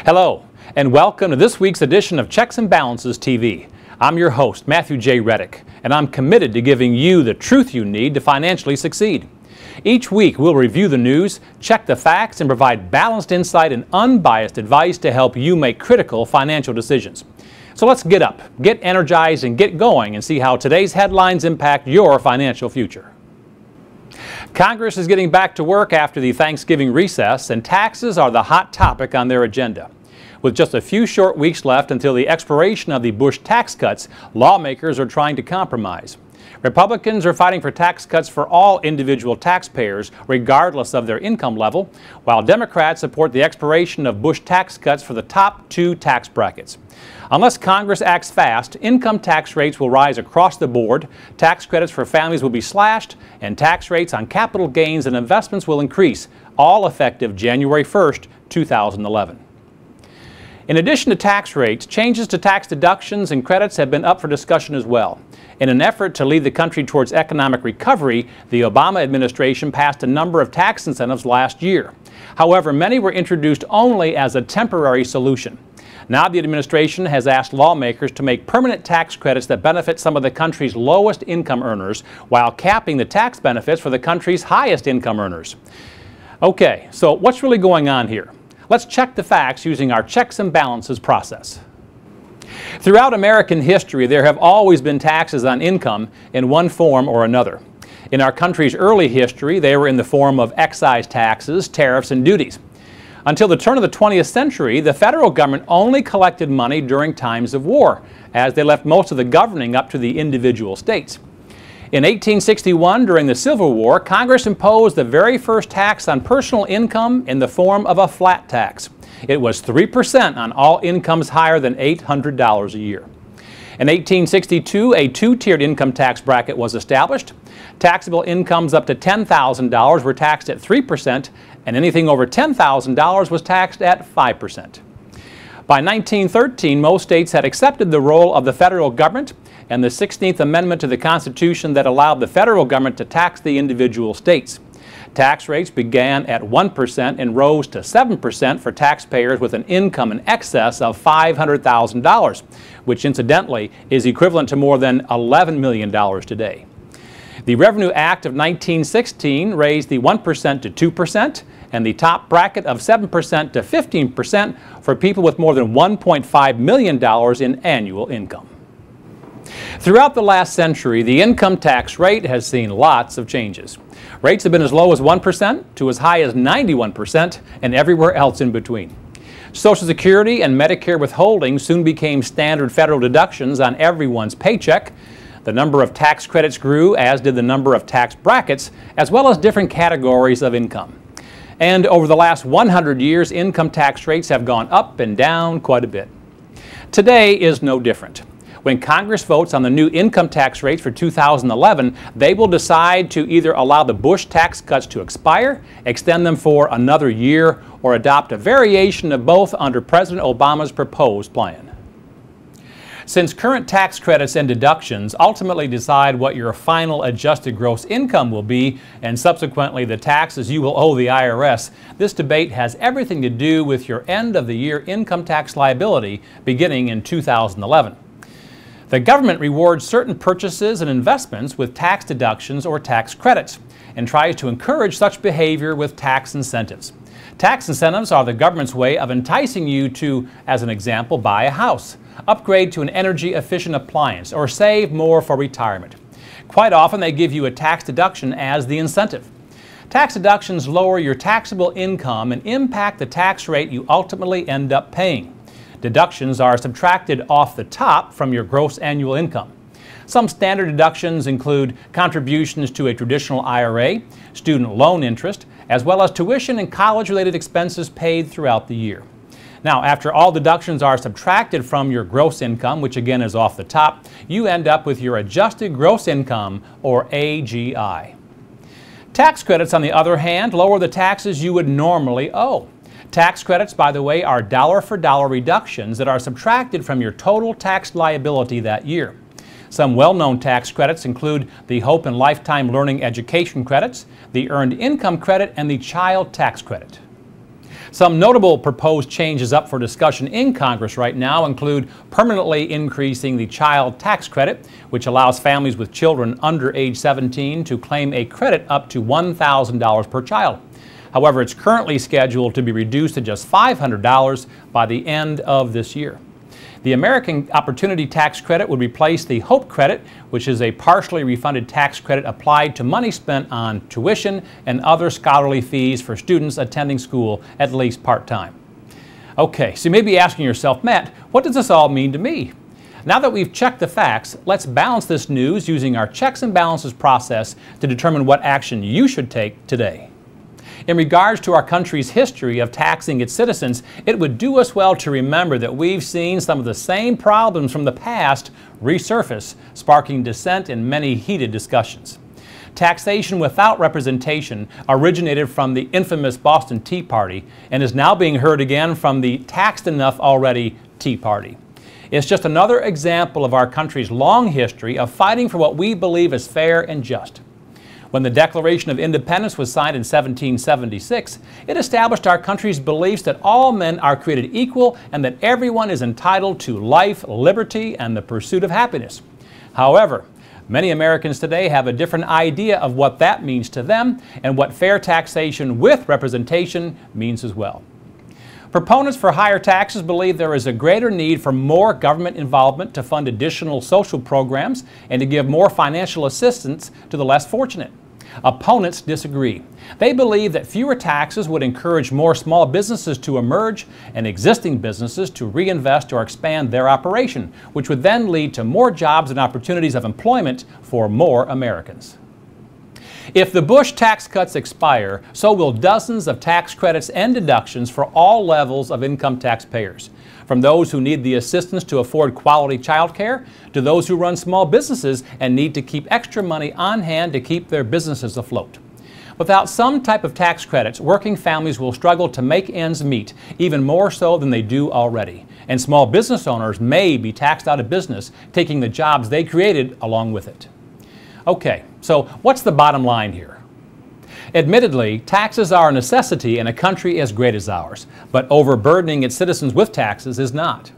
Hello, and welcome to this week's edition of Checks and Balances TV. I'm your host, Matthew J. Rettick, and I'm committed to giving you the truth you need to financially succeed. Each week, we'll review the news, check the facts, and provide balanced insight and unbiased advice to help you make critical financial decisions. So let's get up, get energized, and get going and see how today's headlines impact your financial future. Congress is getting back to work after the Thanksgiving recess, and taxes are the hot topic on their agenda. With just a few short weeks left until the expiration of the Bush tax cuts, lawmakers are trying to compromise. Republicans are fighting for tax cuts for all individual taxpayers, regardless of their income level, while Democrats support the expiration of Bush tax cuts for the top two tax brackets. Unless Congress acts fast, income tax rates will rise across the board, tax credits for families will be slashed, and tax rates on capital gains and investments will increase, all effective January 1st, 2011. In addition to tax rates, changes to tax deductions and credits have been up for discussion as well. In an effort to lead the country towards economic recovery, the Obama administration passed a number of tax incentives last year. However, many were introduced only as a temporary solution. Now the administration has asked lawmakers to make permanent tax credits that benefit some of the country's lowest income earners, while capping the tax benefits for the country's highest income earners. Okay, so what's really going on here? Let's check the facts using our checks and balances process. Throughout American history, there have always been taxes on income in one form or another. In our country's early history, they were in the form of excise taxes, tariffs, and duties. Until the turn of the 20th century, the federal government only collected money during times of war, as they left most of the governing up to the individual states. In 1861, during the Civil War, Congress imposed the very first tax on personal income in the form of a flat tax. It was 3% on all incomes higher than $800 a year. In 1862, a two-tiered income tax bracket was established. Taxable incomes up to $10,000 were taxed at 3%, and anything over $10,000 was taxed at 5%. By 1913, most states had accepted the role of the federal government and the 16th Amendment to the Constitution that allowed the federal government to tax the individual states. Tax rates began at 1% and rose to 7% for taxpayers with an income in excess of $500,000, which incidentally is equivalent to more than $11 million today. The Revenue Act of 1916 raised the 1% to 2% and the top bracket of 7% to 15% for people with more than $1.5 million in annual income. Throughout the last century, the income tax rate has seen lots of changes. Rates have been as low as 1% to as high as 91% and everywhere else in between. Social Security and Medicare withholding soon became standard federal deductions on everyone's paycheck. The number of tax credits grew, as did the number of tax brackets, as well as different categories of income. And over the last 100 years, income tax rates have gone up and down quite a bit. Today is no different. When Congress votes on the new income tax rates for 2011, they will decide to either allow the Bush tax cuts to expire, extend them for another year, or adopt a variation of both under President Obama's proposed plan. Since current tax credits and deductions ultimately decide what your final adjusted gross income will be and subsequently the taxes you will owe the IRS, this debate has everything to do with your end-of-the-year income tax liability beginning in 2011. The government rewards certain purchases and investments with tax deductions or tax credits and tries to encourage such behavior with tax incentives. Tax incentives are the government's way of enticing you to, as an example, buy a house, upgrade to an energy-efficient appliance, or save more for retirement. Quite often they give you a tax deduction as the incentive. Tax deductions lower your taxable income and impact the tax rate you ultimately end up paying. Deductions are subtracted off the top from your gross annual income. Some standard deductions include contributions to a traditional IRA, student loan interest, as well as tuition and college-related expenses paid throughout the year. Now, after all deductions are subtracted from your gross income, which again is off the top, you end up with your adjusted gross income, or AGI. Tax credits, on the other hand, lower the taxes you would normally owe. Tax credits, by the way, are dollar-for-dollar reductions that are subtracted from your total tax liability that year. Some well-known tax credits include the Hope and Lifetime Learning Education credits, the Earned Income Credit, and the Child Tax Credit. Some notable proposed changes up for discussion in Congress right now include permanently increasing the child tax credit, which allows families with children under age 17 to claim a credit up to $1,000 per child. However, it's currently scheduled to be reduced to just $500 by the end of this year. The American Opportunity Tax Credit would replace the Hope Credit, which is a partially refunded tax credit applied to money spent on tuition and other scholarly fees for students attending school at least part-time. Okay, so you may be asking yourself, Matt, what does this all mean to me? Now that we've checked the facts, let's balance this news using our checks and balances process to determine what action you should take today. In regards to our country's history of taxing its citizens, it would do us well to remember that we've seen some of the same problems from the past resurface, sparking dissent in many heated discussions. Taxation without representation originated from the infamous Boston Tea Party and is now being heard again from the taxed enough already Tea Party. It's just another example of our country's long history of fighting for what we believe is fair and just. When the Declaration of Independence was signed in 1776, it established our country's beliefs that all men are created equal and that everyone is entitled to life, liberty, and the pursuit of happiness. However, many Americans today have a different idea of what that means to them and what fair taxation with representation means as well. Proponents for higher taxes believe there is a greater need for more government involvement to fund additional social programs and to give more financial assistance to the less fortunate. Opponents disagree. They believe that fewer taxes would encourage more small businesses to emerge and existing businesses to reinvest or expand their operation, which would then lead to more jobs and opportunities of employment for more Americans. If the Bush tax cuts expire, so will dozens of tax credits and deductions for all levels of income taxpayers, from those who need the assistance to afford quality child care to those who run small businesses and need to keep extra money on hand to keep their businesses afloat. Without some type of tax credits, working families will struggle to make ends meet, even more so than they do already. And small business owners may be taxed out of business, taking the jobs they created along with it. Okay, so what's the bottom line here? Admittedly, taxes are a necessity in a country as great as ours, but overburdening its citizens with taxes is not.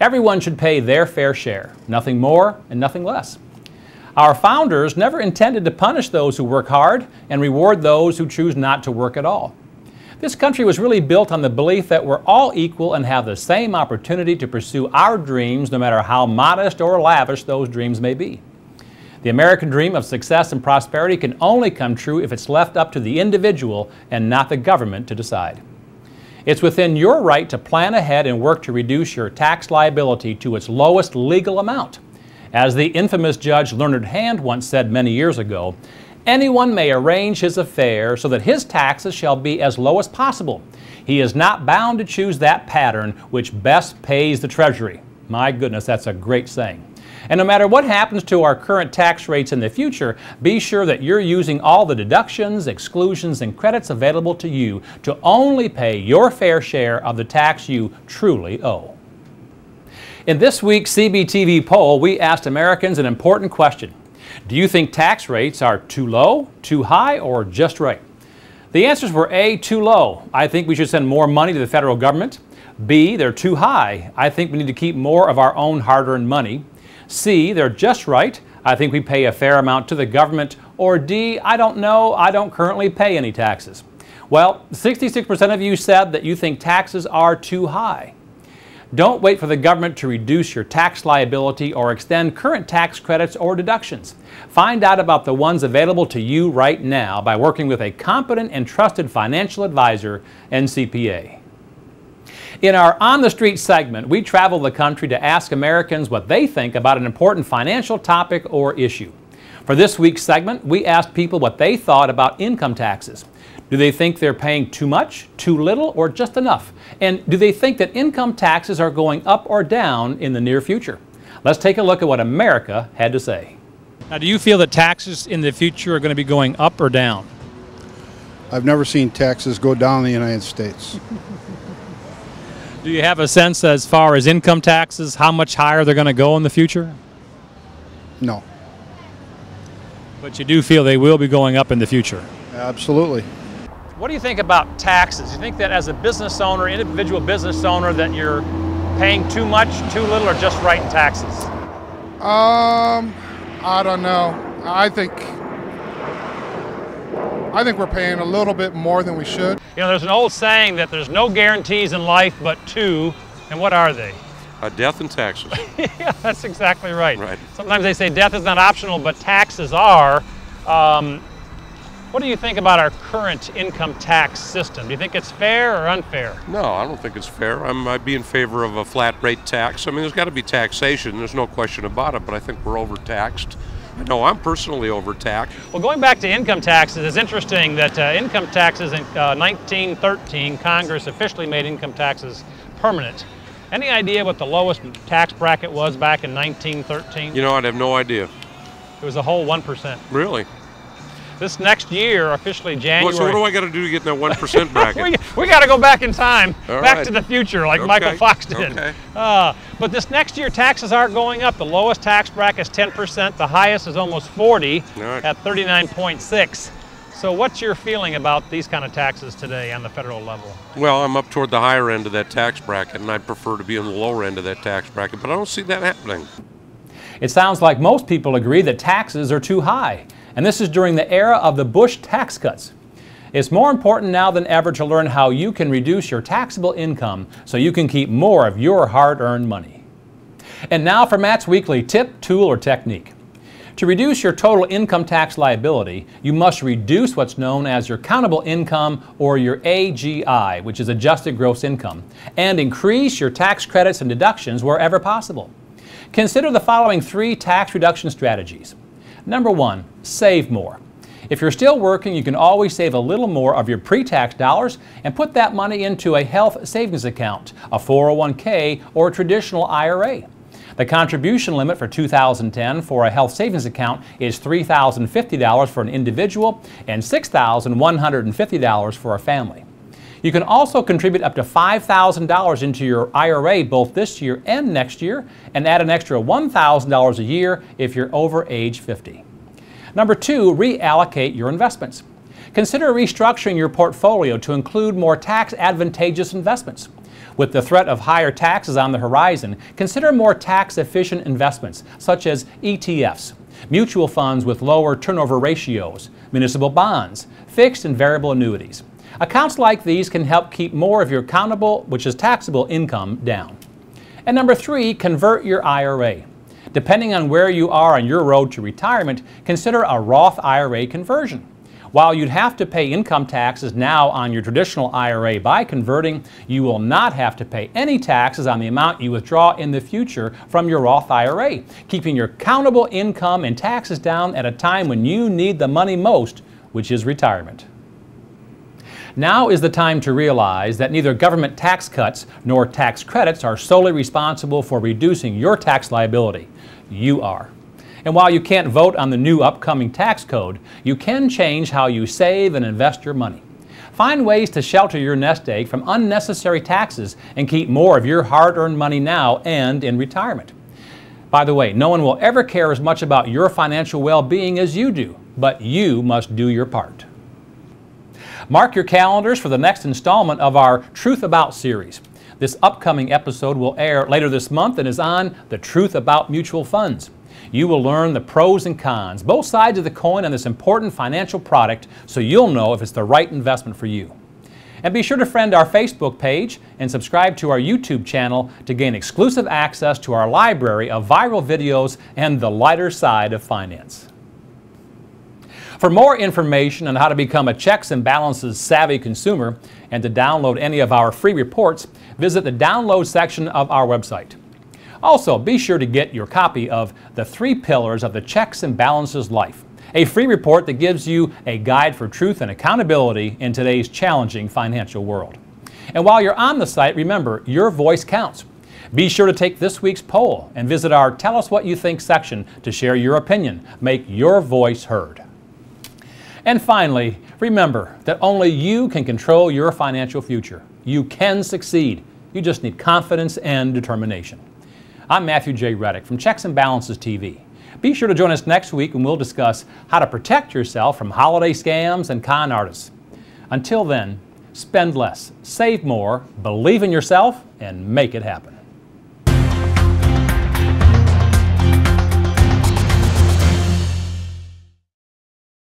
Everyone should pay their fair share, nothing more and nothing less. Our founders never intended to punish those who work hard and reward those who choose not to work at all. This country was really built on the belief that we're all equal and have the same opportunity to pursue our dreams, no matter how modest or lavish those dreams may be. The American dream of success and prosperity can only come true if it's left up to the individual and not the government to decide. It's within your right to plan ahead and work to reduce your tax liability to its lowest legal amount. As the infamous Judge Learned Hand once said many years ago, anyone may arrange his affairs so that his taxes shall be as low as possible. He is not bound to choose that pattern which best pays the Treasury. My goodness, that's a great saying. And no matter what happens to our current tax rates in the future, be sure that you're using all the deductions, exclusions, and credits available to you to only pay your fair share of the tax you truly owe. In this week's CBTV poll, we asked Americans an important question. Do you think tax rates are too low, too high, or just right? The answers were A, too low. I think we should send more money to the federal government. B, they're too high. I think we need to keep more of our own hard-earned money. C, they're just right. I think we pay a fair amount to the government. Or D, I don't know. I don't currently pay any taxes. Well, 66% of you said that you think taxes are too high. Don't wait for the government to reduce your tax liability or extend current tax credits or deductions. Find out about the ones available to you right now by working with a competent and trusted financial advisor and CPA. In our On the Street segment, we travel the country to ask Americans what they think about an important financial topic or issue. For this week's segment, we asked people what they thought about income taxes. Do they think they're paying too much, too little, or just enough? And do they think that income taxes are going up or down in the near future? Let's take a look at what America had to say. Now, do you feel that taxes in the future are going to be going up or down? I've never seen taxes go down in the United States. Do you have a sense as far as income taxes, how much higher they're going to go in the future? No. But you do feel they will be going up in the future? Absolutely. What do you think about taxes? You think that as a business owner, individual business owner, that you're paying too much, too little, or just right in taxes? I don't know. I think we're paying a little bit more than we should. You know, there's an old saying that there's no guarantees in life but two, and what are they? Death and taxes. Yeah, that's exactly right. Right. Sometimes they say death is not optional, but taxes are. What do you think about our current income tax system? Do you think it's fair or unfair? No, I don't think it's fair. I'd be in favor of a flat rate tax. I mean, there's got to be taxation. There's no question about it, but I think we're overtaxed. I know I'm personally overtaxed. Well, going back to income taxes, it's interesting that income taxes in 1913, Congress officially made income taxes permanent. Any idea what the lowest tax bracket was back in 1913? You know, I'd have no idea. It was a whole 1%. Really? This next year, officially January. Well, so what do I got to do to get in that 1% bracket? we got to go back in time, All back right. to the future, like Okay. Michael Fox did. Okay. But this next year, taxes are going up. The lowest tax bracket is 10%. The highest is almost 40 right. at 39.6. So what's your feeling about these kind of taxes today on the federal level? Well, I'm up toward the higher end of that tax bracket, and I'd prefer to be on the lower end of that tax bracket, but I don't see that happening. It sounds like most people agree that taxes are too high, and this is during the era of the Bush tax cuts. It's more important now than ever to learn how you can reduce your taxable income so you can keep more of your hard-earned money. And now for Matt's weekly tip, tool, or technique. To reduce your total income tax liability, you must reduce what's known as your countable income, or your AGI, which is adjusted gross income, and increase your tax credits and deductions wherever possible. Consider the following 3 tax reduction strategies. Number 1, save more. If you're still working, you can always save a little more of your pre-tax dollars and put that money into a health savings account, a 401k, or a traditional IRA. The contribution limit for 2010 for a health savings account is $3,050 for an individual and $6,150 for a family. You can also contribute up to $5,000 into your IRA both this year and next year, and add an extra $1,000 a year if you're over age 50. Number 2, reallocate your investments. Consider restructuring your portfolio to include more tax advantageous investments. With the threat of higher taxes on the horizon, consider more tax-efficient investments, such as ETFs, mutual funds with lower turnover ratios, municipal bonds, fixed and variable annuities. Accounts like these can help keep more of your countable, which is taxable, income down. And number 3, convert your IRA. Depending on where you are on your road to retirement, consider a Roth IRA conversion. While you'd have to pay income taxes now on your traditional IRA by converting, you will not have to pay any taxes on the amount you withdraw in the future from your Roth IRA, keeping your countable income and taxes down at a time when you need the money most, which is retirement. Now is the time to realize that neither government tax cuts nor tax credits are solely responsible for reducing your tax liability. You are. And while you can't vote on the new upcoming tax code, you can change how you save and invest your money. Find ways to shelter your nest egg from unnecessary taxes and keep more of your hard-earned money now and in retirement. By the way, no one will ever care as much about your financial well-being as you do, but you must do your part. Mark your calendars for the next installment of our Truth About series. This upcoming episode will air later this month and is on the truth about mutual funds. You will learn the pros and cons, both sides of the coin on this important financial product, so you'll know if it's the right investment for you. And be sure to friend our Facebook page and subscribe to our YouTube channel to gain exclusive access to our library of viral videos and the lighter side of finance. For more information on how to become a checks and balances savvy consumer and to download any of our free reports, visit the download section of our website. Also, be sure to get your copy of The 3 Pillars of the Checks and Balances Life, a free report that gives you a guide for truth and accountability in today's challenging financial world. And while you're on the site, remember, your voice counts. Be sure to take this week's poll and visit our Tell Us What You Think section to share your opinion. Make your voice heard. And finally, remember that only you can control your financial future. You can succeed. You just need confidence and determination. I'm Matthew J. Rettick from Checks and Balances TV. Be sure to join us next week when we'll discuss how to protect yourself from holiday scams and con artists. Until then, spend less, save more, believe in yourself, and make it happen.